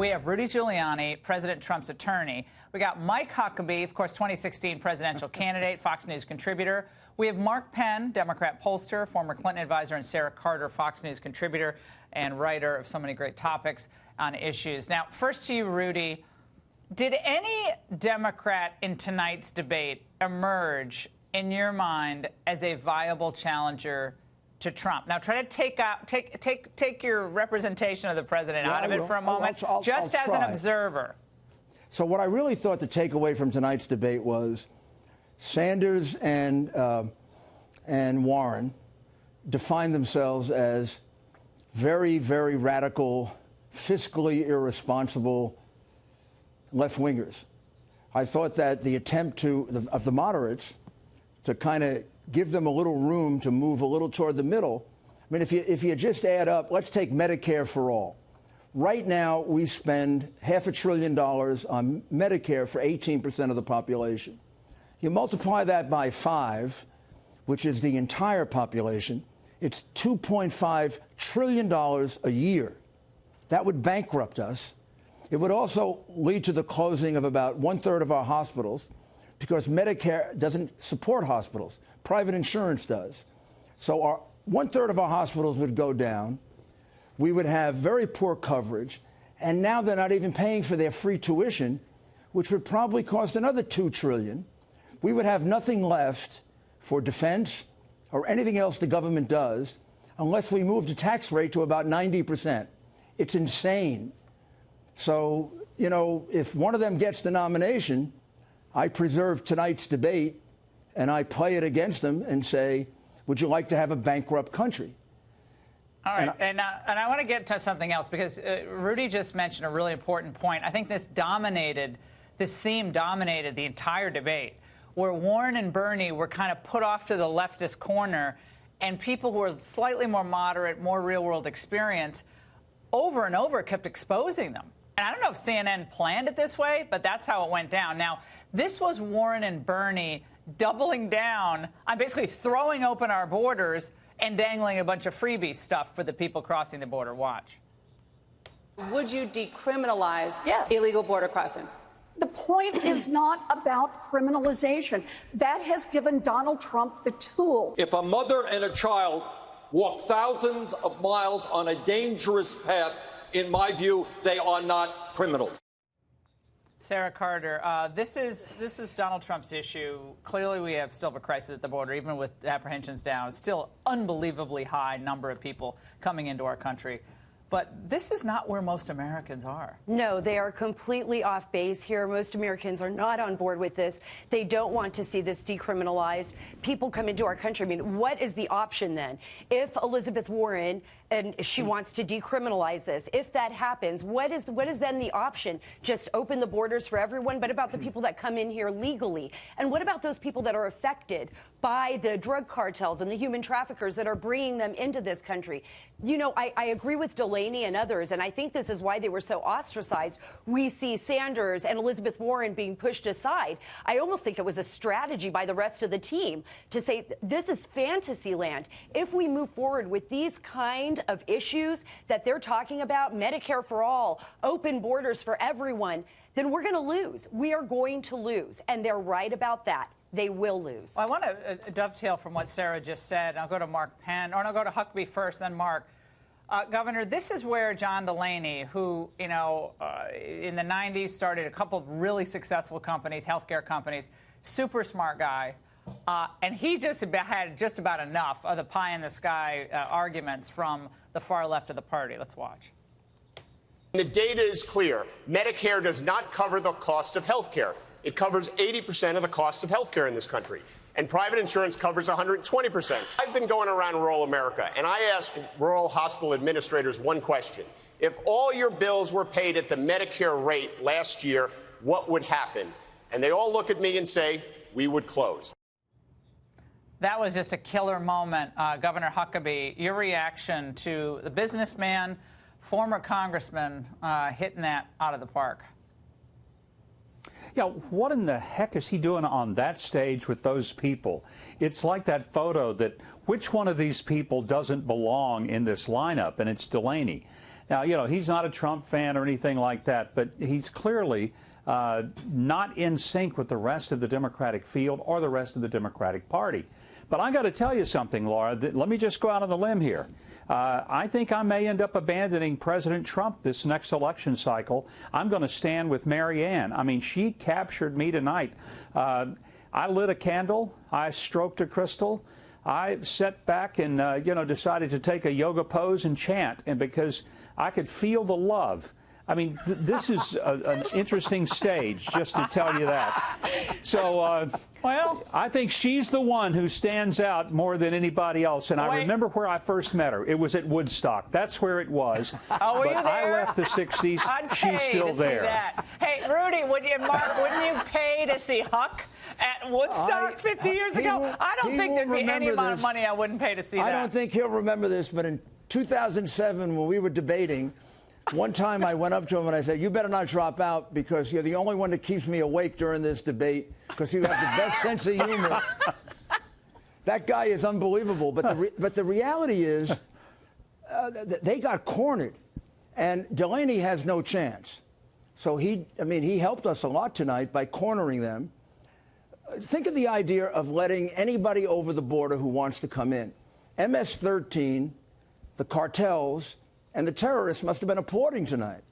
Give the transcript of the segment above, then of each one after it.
We have Rudy Giuliani, President Trump's attorney. We got Mike Huckabee, of course, 2016 presidential candidate, Fox News contributor. We have Mark Penn, Democrat pollster, former Clinton advisor, and Sarah Carter, Fox News contributor and writer of so many great topics on issues. Now, first to you, Rudy. Did any Democrat in tonight's debate emerge, in your mind, as a viable challenger to Trump? Now, try to take your representation of the president out of it for a moment, just as an observer. So what I really thought the takeaway from tonight's debate was Sanders and Warren defined themselves as very, very radical, fiscally irresponsible left-wingers. I thought that the attempt of the moderates to kind of give them a little room to move a little toward the middle. I mean, if you just add up, let's take Medicare for all. Right now, we spend $500 billion on Medicare for 18% of the population. You multiply that by 5, which is the entire population, it's $2.5 trillion a year. That would bankrupt us. It would also lead to the closing of about 1/3 of our hospitals because Medicare doesn't support hospitals. Private insurance does. So 1/3 of our hospitals would go down. We would have very poor coverage. And now they're not even paying for their free tuition, which would probably cost another $2 trillion. We would have nothing left for defense or anything else the government does unless we move the tax rate to about 90%. It's insane. So, you know, if one of them gets the nomination, I preserve tonight's debate and I play it against them and say, would you like to have a bankrupt country? All right. And I want to get to something else because Rudy just mentioned a really important point. I think this theme dominated the entire debate, where Warren and Bernie were kind of put off to the leftist corner, and people who were slightly more moderate, more real-world experience, over and over kept exposing them. And I don't know if CNN planned it this way, but that's how it went down. Now, this was Warren and Bernie doubling down on basically throwing open our borders and dangling a bunch of freebie stuff for the people crossing the border. Watch. Would you decriminalize illegal border crossings? The point is not about criminalization. That has given Donald Trump the tool. If a mother and a child walk thousands of miles on a dangerous path, in my view, they are not criminals. Sarah Carter, this is Donald Trump's issue. Clearly, we have still have a crisis at the border, even with apprehensions down. It's still unbelievably high number of people coming into our country. But this is not where most Americans are. No, they are completely off base here. Most Americans are not on board with this. They don't want to see this decriminalized. People come into our country. I mean, what is the option then? If Elizabeth Warren and she wants to decriminalize this, if that happens, what is then the option? Just open the borders for everyone? But about the people that come in here legally? And what about those people that are affected by the drug cartels and the human traffickers that are bringing them into this country? You know, I agree with Delaney and others, and I think this is why they were so ostracized. We see Sanders and Elizabeth Warren being pushed aside. I almost think it was a strategy by the rest of the team to say this is fantasy land. If we move forward with these kind of issues that they're talking about, Medicare for all, open borders for everyone, then we're going to lose. We are going to lose, and they're right about that. They will lose. Well, I want to dovetail from what Sarah just said. I'll go to Mark Penn, or I'll go to Huckabee first, then Mark. Governor, this is where John Delaney, who, you know, in the 90s started a couple of really successful companies, healthcare companies, super smart guy, and he just had just about enough of the pie-in-the-sky arguments from the far left of the party. Let's watch. The data is clear. Medicare does not cover the cost of health care. It covers 80% of the cost of health care in this country. And private insurance covers 120%. I've been going around rural America, and I asked rural hospital administrators one question. If all your bills were paid at the Medicare rate last year, what would happen? And they all look at me and say, we would close. That was just a killer moment. Governor Huckabee, your reaction to the businessman, former congressman, hitting that out of the park. Yeah, what in the heck is he doing on that stage with those people? It's like that photo that which one of these people doesn't belong in this lineup, and it's Delaney. Now, he's not a Trump fan or anything like that, but he's clearly not in sync with the rest of the Democratic field or the rest of the Democratic Party. But I got to tell you something, Laura. Let me just go out on the limb here. I think I may end up abandoning President Trump this next election cycle. I'm going to stand with Marianne. I mean, she captured me tonight. I lit a candle. I stroked a crystal. I sat back and, decided to take a yoga pose and chant. And because I could feel the love. I mean, this is an interesting stage, just to tell you that. So, well, I think she's the one who stands out more than anybody else. And I remember where I first met her. It was at Woodstock. That's where it was. Oh, were but you there? I left the 60s. I'd She's pay still to there. See that. Hey, Rudy, wouldn't you pay to see Huck at Woodstock 50 years ago? I don't think there'd be any amount of money I wouldn't pay to see that. I don't think he'll remember this, but in 2007, when we were debating, one time I went up to him and I said, "You better not drop out because you're the only one that keeps me awake during this debate because you have the best sense of humor." That guy is unbelievable. But the reality is they got cornered, and Delaney has no chance. So he helped us a lot tonight by cornering them. Think of the idea of letting anybody over the border who wants to come in. MS-13, the cartels, and the terrorists must have been applauding tonight.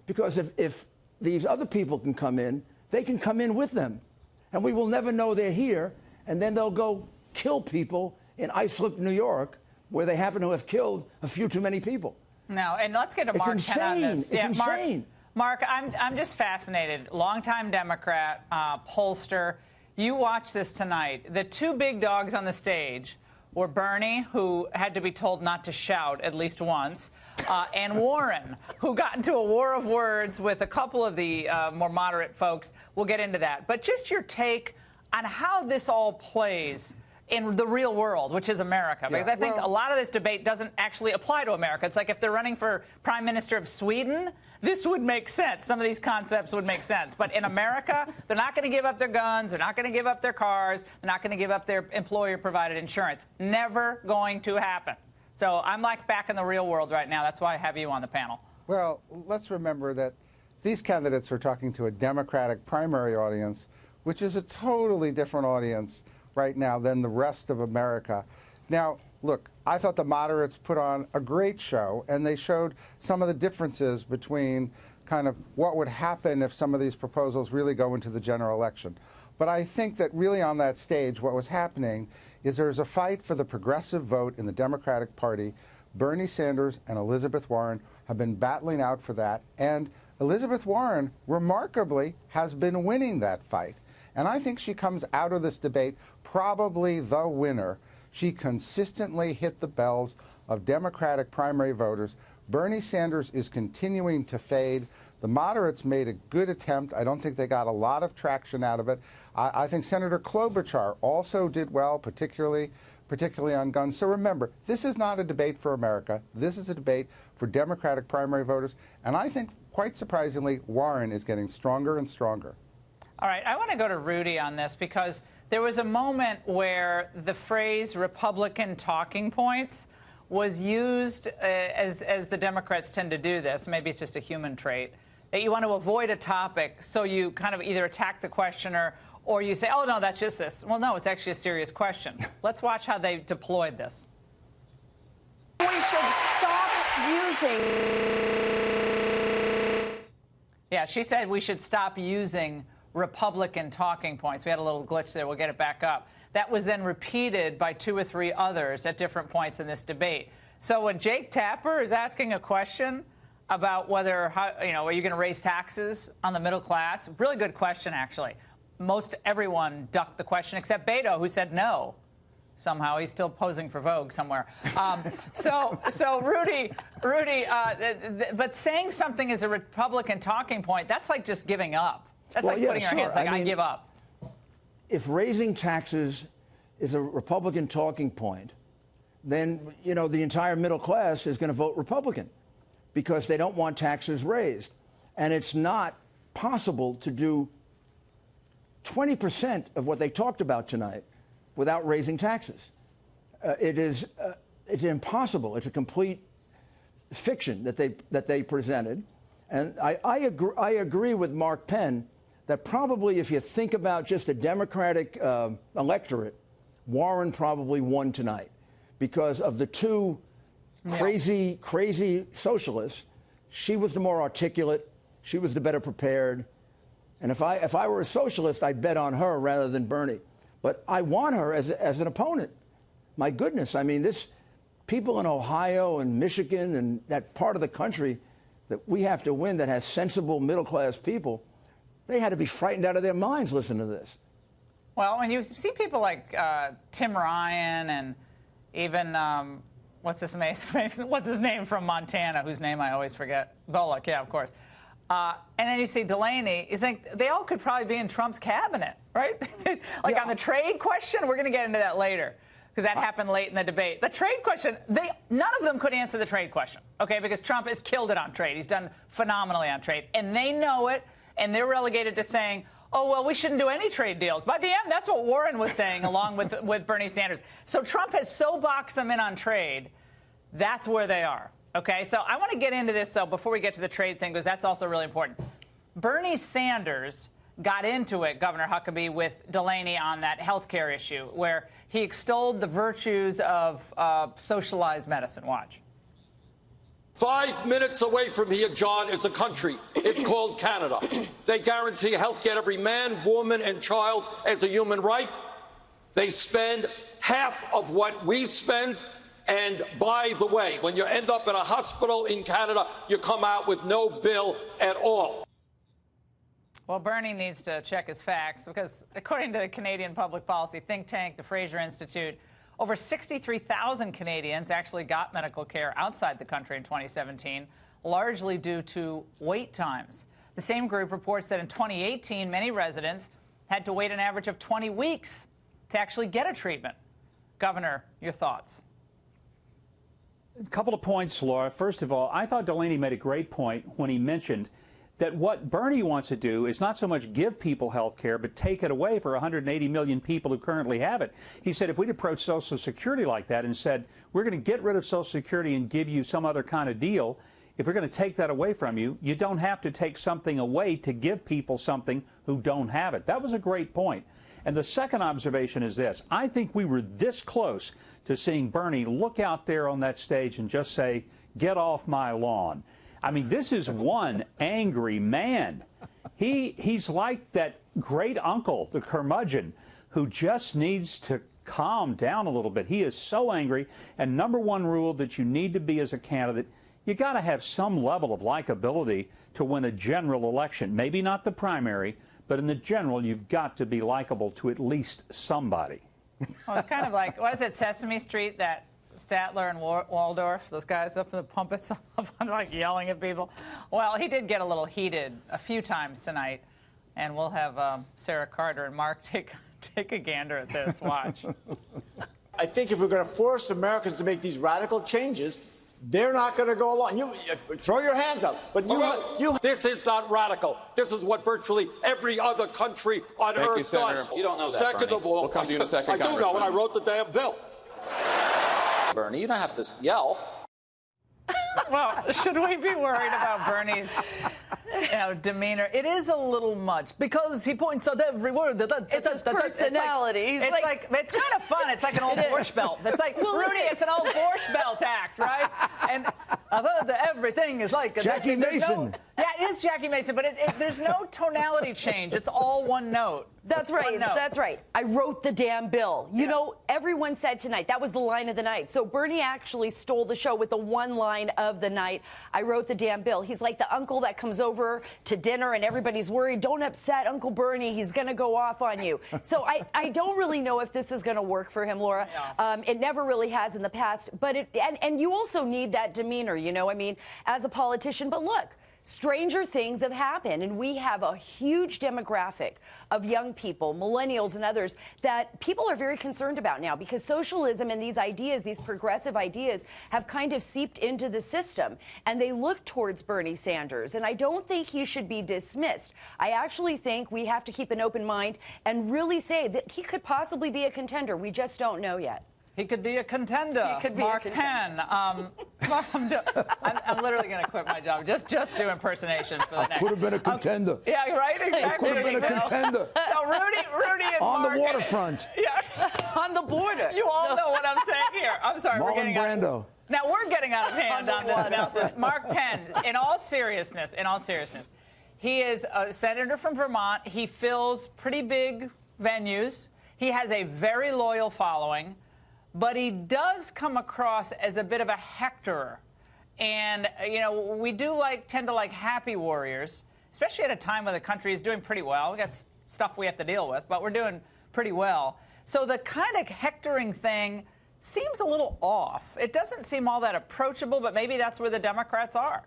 Because if these other people can come in, they can come in with them. And we will never know they're here. And then they'll go kill people in Islip, New York, where they happen to have killed a few too many people. No, and let's get to Mark Kent on this. It's insane. Mark, I'm just fascinated. Longtime Democrat, pollster. You watch this tonight. The two big dogs on the stage were Bernie, who had to be told not to shout at least once, and Warren, who got into a war of words with a couple of the more moderate folks. We'll get into that. But just your take on how this all plays in the real world, which is America. Because I think a lot of this debate doesn't actually apply to America. It's like if they're running for Prime Minister of Sweden, this would make sense. Some of these concepts would make sense. But in America, they're not going to give up their guns. They're not going to give up their cars. They're not going to give up their employer-provided insurance. Never going to happen. So I'm like back in the real world right now. That's why I have you on the panel. Well, let's remember that these candidates are talking to a Democratic primary audience, which is a totally different audience right now than the rest of America. Now, look, I thought the moderates put on a great show, and they showed some of the differences between kind of what would happen if some of these proposals really go into the general election. But I think that really on that stage, what was happening is there's a fight for the progressive vote in the Democratic Party. Bernie Sanders and Elizabeth Warren have been battling out for that, and Elizabeth Warren, remarkably, has been winning that fight. And I think she comes out of this debate probably the winner. She consistently hit the bells of Democratic primary voters. Bernie Sanders is continuing to fade. The moderates made a good attempt. I don't think they got a lot of traction out of it. I think Senator Klobuchar also did well, particularly on guns. So remember, this is not a debate for America. This is a debate for Democratic primary voters. And I think, quite surprisingly, Warren is getting stronger and stronger. All right, I want to go to Rudy on this because there was a moment where the phrase Republican talking points was used as the Democrats tend to do this. Maybe it's just a human trait. That you want to avoid a topic, so you kind of either attack the questioner or you say, oh, no, that's just this. Well, no, it's actually a serious question. Let's watch how they deployed this. We should stop using... Yeah, she said we should stop using Republican talking points. We had a little glitch there. We'll get it back up. That was then repeated by 2 or 3 others at different points in this debate. So when Jake Tapper is asking a question about whether, are you going to raise taxes on the middle class? Really good question, actually. Most everyone ducked the question except Beto, who said no. Somehow he's still posing for Vogue somewhere. So Rudy, but saying something is a Republican talking point, that's like just giving up. That's like putting your hands like, I give up. If raising taxes is a Republican talking point, then, the entire middle class is going to vote Republican because they don't want taxes raised. And it's not possible to do 20% of what they talked about tonight without raising taxes. It's impossible. It's a complete fiction that they presented. And I agree with Mark Penn that probably if you think about just a Democratic electorate, Warren probably won tonight because of the two crazy socialists. She was the more articulate. She was the better prepared. And if I were a socialist, I'd bet on her rather than Bernie. But I want her as an opponent. My goodness, I mean, people in Ohio and Michigan and that part of the country that we have to win that has sensible middle-class people, they had to be frightened out of their minds listening to this. Well, when you see people like Tim Ryan and even, what's his name from Montana, whose name I always forget? Bullock, yeah, of course. And then you see Delaney, you think they all could probably be in Trump's cabinet, right? On the trade question, we're going to get into that later, because that happened late in the debate. The trade question, none of them could answer the trade question, okay, because Trump has killed it on trade. He's done phenomenally on trade, and they know it, and they're relegated to saying, oh, well, we shouldn't do any trade deals. By the end, that's what Warren was saying, along with Bernie Sanders. So Trump has so boxed them in on trade, that's where they are. Okay, so I want to get into this, though, before we get to the trade thing, because that's also really important. Bernie Sanders got into it, Governor Huckabee, with Delaney on that health care issue, where he extolled the virtues of socialized medicine. Watch. 5 minutes away from here, John, is a country. It's called Canada. They guarantee health care to every man, woman, and child as a human right. They spend half of what we spend. And by the way, when you end up in a hospital in Canada, you come out with no bill at all. Well, Bernie needs to check his facts because according to the Canadian public policy think tank, the Fraser Institute, over 63,000 Canadians actually got medical care outside the country in 2017, largely due to wait times. The same group reports that in 2018, many residents had to wait an average of 20 weeks to actually get a treatment. Governor, your thoughts? A couple of points, Laura. First of all, I thought Delaney made a great point when he mentioned that what Bernie wants to do is not so much give people health care, but take it away for 180 million people who currently have it. He said if we'd approached Social Security like that and said, we're going to get rid of Social Security and give you some other kind of deal, if we're going to take that away from you, you don't have to take something away to give people something who don't have it. That was a great point. And the second observation is this. I think we were this close to seeing Bernie look out there on that stage and just say, get off my lawn. I mean, this is one angry man. He's like that great uncle, the curmudgeon, who just needs to calm down a little bit. He is so angry. And number one rule that you need to be as a candidate, you got to have some level of likability to win a general election. Maybe not the primary, but in the general, you've got to be likable to at least somebody. Well, it's kind of like, what is it, Sesame Street, that Statler and Waldorf, those guys up in the puppets, like yelling at people. Well, he did get a little heated a few times tonight, and we'll have Sarah Carter and Mark take a gander at this. Watch. I think if we're going to force Americans to make these radical changes, they're not going to go along. You throw your hands up, but you. This is not radical. This is what virtually every other country on earth does. You don't know that, Second Bernie. of all, We'll come to you in a second, I do know, and I wrote the damn bill. Bernie, you don't have to yell. Well, should we be worried about Bernie's demeanor? It is a little much because he points out every word. It's his personality. It's kind of fun. It's like an old Borscht Belt. It's like, Rudy, it's an old Borscht Belt act, right? And I've heard that everything is like Jackie Mason. Yeah, it is Jackie Mason, but there's no tonality change. It's all one note. That's right. That's right. I wrote the damn bill. You know, everyone said tonight that was the line of the night. So Bernie actually stole the show with the one line of the night. I wrote the damn bill. He's like the uncle that comes over to dinner and everybody's worried. Don't upset Uncle Bernie. He's going to go off on you. So I don't really know if this is going to work for him, Laura. It never really has in the past. But and you also need that demeanor, you know, I mean, as a politician. But look. Stranger things have happened, and we have a huge demographic of young people, millennials and others, that people are very concerned about now because socialism and these ideas, these progressive ideas, have kind of seeped into the system, and they look towards Bernie Sanders. And I don't think he should be dismissed. I actually think we have to keep an open mind and really say that he could possibly be a contender. We just don't know yet. He could be a contender. He could be Mark a contender. Penn. I'm literally going to quit my job. Just do impersonations for the next. Could have been a contender. Yeah, right. Exactly. Could have been a contender. So Rudy, and on Mark, the waterfront. Yeah. On the border. You all know what I'm saying here. I'm sorry. Marlon we're getting Brando. Now we're getting out of hand on this analysis. Mark Penn, in all seriousness, he is a senator from Vermont. He fills pretty big venues. He has a very loyal following, but he does come across as a bit of a hectorer. And, you know, we do tend to like happy warriors, especially at a time when the country is doing pretty well. We got stuff we have to deal with, but we're doing pretty well. So the kind of hectoring thing seems a little off. It doesn't seem all that approachable, but maybe that's where the Democrats are.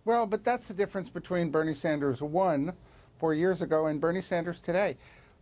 Well, but that's the difference between Bernie Sanders 4 years ago and Bernie Sanders today.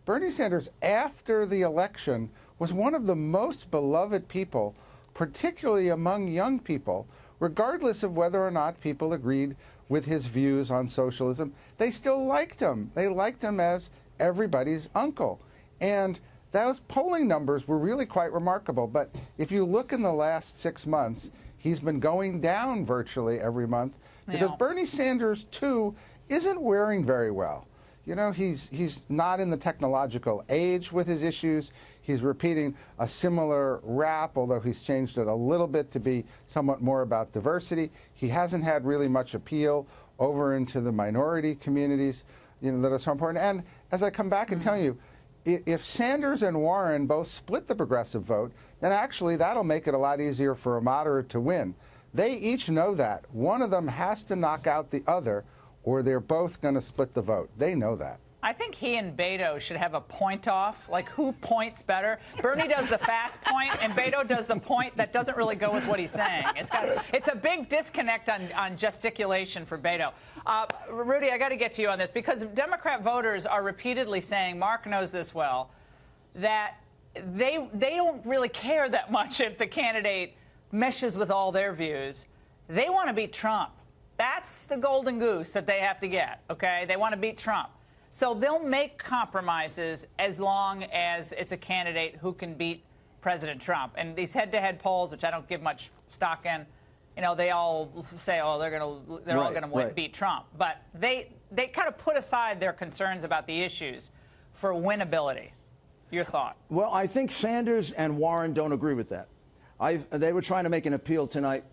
Bernie Sanders, after the election, was one of the most beloved people, particularly among young people, regardless of whether or not people agreed with his views on socialism. They still liked him. They liked him as everybody's uncle. And those polling numbers were really quite remarkable. But if you look in the last 6 months, he's been going down virtually every month because Bernie Sanders, too, isn't wearing very well. You know, he's not in the technological age with his issues. He's repeating a similar rap, although he's changed it a little bit to be somewhat more about diversity. He hasn't had really much appeal over into the minority communities, you know, that are so important. And as I come back and tell you, if Sanders and Warren both split the progressive vote, then actually that'll make it a lot easier for a moderate to win. They each know that. One of them has to knock out the other, or they're both going to split the vote. They know that. I think he and Beto should have a point off, like who points better. Bernie does the fast point, and Beto does the point that doesn't really go with what he's saying. It's a big disconnect on gesticulation for Beto. Rudy, I got to get to you on this because Democrat voters are repeatedly saying, Mark knows this well, that they don't really care that much if the candidate meshes with all their views. They want to beat Trump. That's the golden goose that they have to get, okay? They want to beat Trump. So they'll make compromises as long as it's a candidate who can beat President Trump. And these head-to-head polls, which I don't give much stock in, you know, they all say, oh, they're all going to beat Trump. But they kind of put aside their concerns about the issues for winnability. Your thought? Well, I think Sanders and Warren don't agree with that. They were trying to make an appeal tonight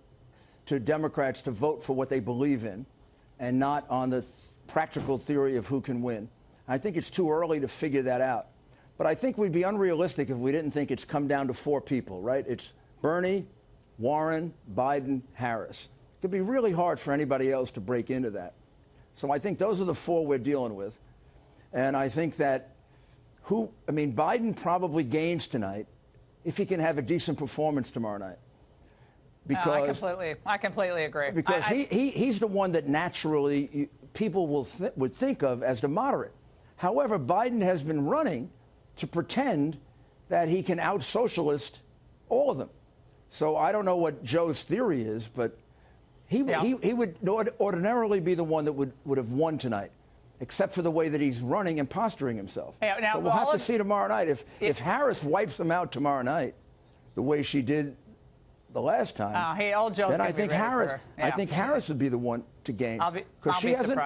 to Democrats to vote for what they believe in and not on the practical theory of who can win. I think it's too early to figure that out. But I think we'd be unrealistic if we didn't think it's come down to 4 people, right? It's Bernie, Warren, Biden, Harris. It could be really hard for anybody else to break into that. So I think those are the 4 we're dealing with. And I think that Biden probably gains tonight if he can have a decent performance tomorrow night. Because I completely agree. Because he's the one that naturally people would think of as the moderate. However, Biden has been running to pretend that he can out-socialist all of them. So I don't know what Joe's theory is, but he would ordinarily be the one that would have won tonight, except for the way that he's running and posturing himself. Now, so we'll have to see tomorrow night. If Harris wipes him out tomorrow night, the way she did the last time, then I think Harris would be the one to gain because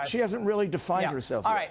she hasn't really defined herself yet. All right.